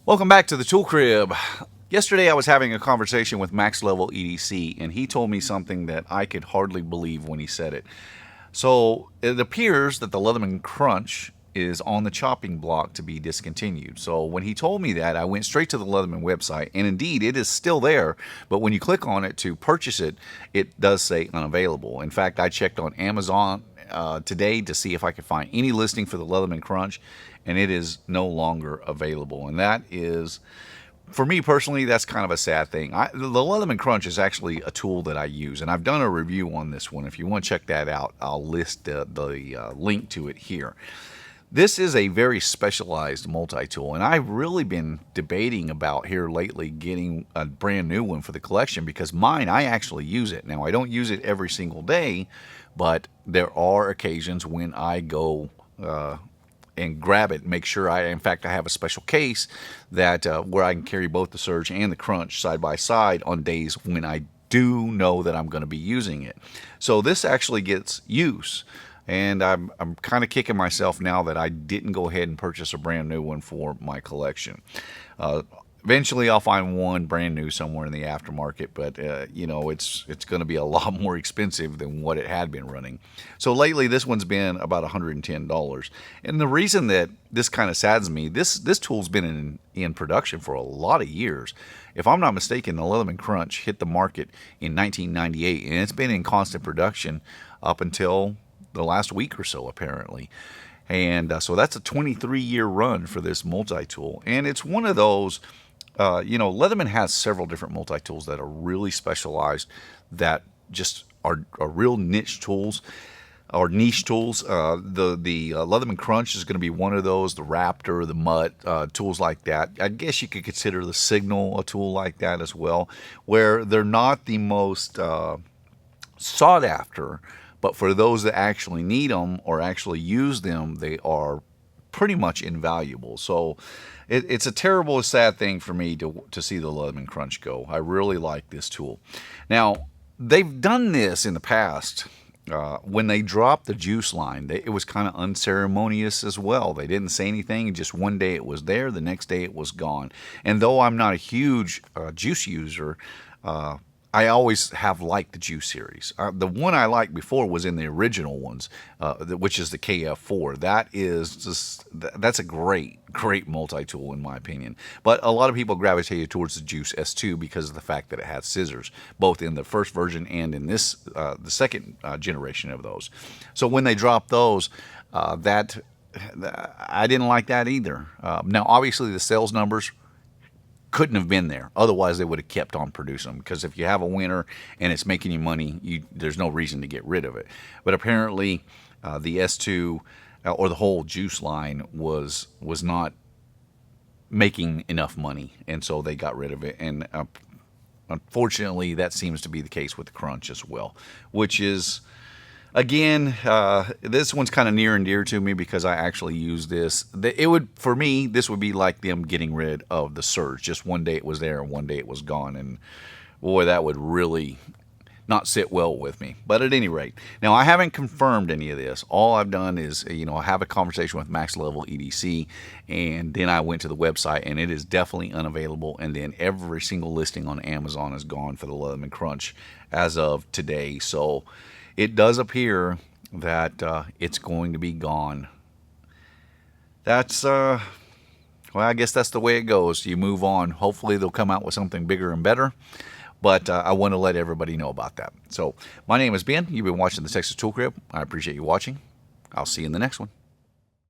Welcome back to the Tool Crib. Yesterday I was having a conversation with Max Level EDC, and he told me something that I could hardly believe when he said it. So it appears that the Leatherman Crunch is on the chopping block to be discontinued. So when he told me that, I went straight to the Leatherman website, and indeed it is still there, but when you click on it to purchase it, it does say unavailable. In fact, I checked on Amazon today to see if I could find any listing for the Leatherman Crunch, and it is no longer available. And that is, for me personally, that's kind of a sad thing. The Leatherman Crunch is actually a tool that I use, and I've done a review on this one. If you want to check that out, I'll list the link to it here. This is a very specialized multi-tool, and I've really been debating about here lately getting a brand new one for the collection, because mine, I actually use it. Now, I don't use it every single day, but there are occasions when I go and grab it, make sure I have a special case that where I can carry both the Surge and the Crunch side by side on days when I do know that I'm going to be using it. So this actually gets use, and I'm kind of kicking myself now that I didn't go ahead and purchase a brand new one for my collection. Eventually I'll find one brand new somewhere in the aftermarket, but you know, it's going to be a lot more expensive than what it had been running. So lately this one's been about $110. And the reason that this kind of saddens me, this tool's been in production for a lot of years. If I'm not mistaken, the Leatherman Crunch hit the market in 1998, and it's been in constant production up until the last week or so, apparently. And so that's a 23-year run for this multi-tool. And it's one of those, you know, Leatherman has several different multi-tools that are really specialized, that just are real niche tools, or niche tools. The Leatherman Crunch is going to be one of those, the Raptor, the Mutt, tools like that. I guess you could consider the Signal a tool like that as well, where they're not the most sought after, but for those that actually need them or actually use them, they are pretty much invaluable. So it's a terrible, sad thing for me to see the Leatherman Crunch go. I really like this tool. Now, they've done this in the past. When they dropped the juice line, it was kind of unceremonious as well. They didn't say anything. Just one day it was there, the next day it was gone. And though I'm not a huge juice user, I always have liked the Juice series. The one I liked before was in the original ones, which is the KF4. That's a great multi-tool in my opinion. But a lot of people gravitated towards the Juice S2 because of the fact that it had scissors, both in the first version and in this the second generation of those. So when they dropped those, I didn't like that either. Now, obviously, the sales numbers couldn't have been there. Otherwise, they would have kept on producing them, because if you have a winner and it's making you money, there's no reason to get rid of it. But apparently, the S2 or the whole Juice line was not making enough money, and so they got rid of it. And unfortunately, that seems to be the case with the Crunch as well, which is, again, this one's kind of near and dear to me because I actually use this. For me, this would be like them getting rid of the Surge. Just one day it was there and one day it was gone. And boy, that would really not sit well with me. But at any rate, now I haven't confirmed any of this. All I've done is, you know, I have a conversation with Max Level EDC, and then I went to the website, and it is definitely unavailable. And then every single listing on Amazon is gone for the Leatherman Crunch as of today. So it does appear that it's going to be gone. That's, well, I guess that's the way it goes. You move on. Hopefully they'll come out with something bigger and better. But I want to let everybody know about that. So my name is Ben. You've been watching the Texas Tool Crib. I appreciate you watching. I'll see you in the next one.